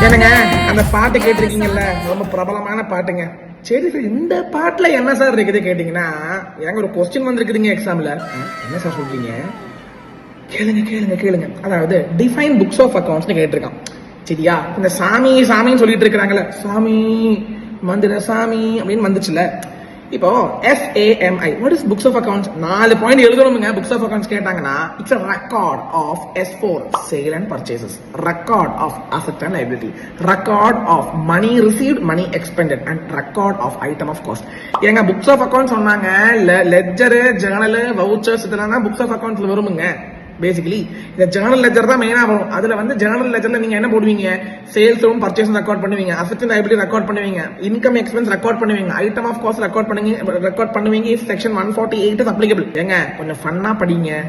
என்னங்க அந்த பாட்டு கேட்டிருக்கீங்கல்ல, ரொம்ப பிரபலமான பாட்டுங்க. சரி சார், இந்த பாட்டுல என்ன சார் இருக்குது கேட்டீங்கன்னா, எனக்கு ஒரு கொஸ்டின் வந்திருக்குதுங்க எக்ஸாம்ல. என்ன சார் சொல்றீங்க? கேளுங்க கேளுங்க கேளுங்க. அதாவது டிஃபைன் புக்ஸ் ஆஃப் அக்கவுண்ட்ஸ் கேட்டிருக்கான். சரியா? இந்த சாமி சாமின்னு சொல்லிட்டு இருக்கிறாங்கல்ல, சாமி மந்திர சாமி அப்படின்னு வந்துச்சுல. இப்போ FAMI, what is books of accounts? 4 point எழுதணும்ங்க. books of accounts கேட்டாங்கன்னா, it's a record of S4 sale and purchases, record of asset and liability, record of money received, money expended, and record of item of cost. ஏங்க books of accounts சொன்னாங்க, ledger, journal, vouchers இதெல்லாம் books of accountsல வருமுங்க. Basically இந்த journal ledger தான் மெயினா வரும். அதுல வந்து journal லெஜர்ல நீங்க என்ன போடுவீங்க? சேல்ஸும் பர்ச்சேஸும் ரெக்கார்ட் பண்ணுவீங்க, அசெட்ஸ் அண்ட் லைபிலிட்டி ரெக்கார்ட் பண்ணுவீங்க, இன்கம் எக்ஸ்பென்ஸ் ரெக்கார்ட் பண்ணுவீங்க, ஐட்டம் ஆஃப் காஸ்ட் ரெக்கார்ட் பண்ணுவீங்க. Section 148 is applicable. ஏங்க கொஞ்சம் ஃபன்னா படிங்க.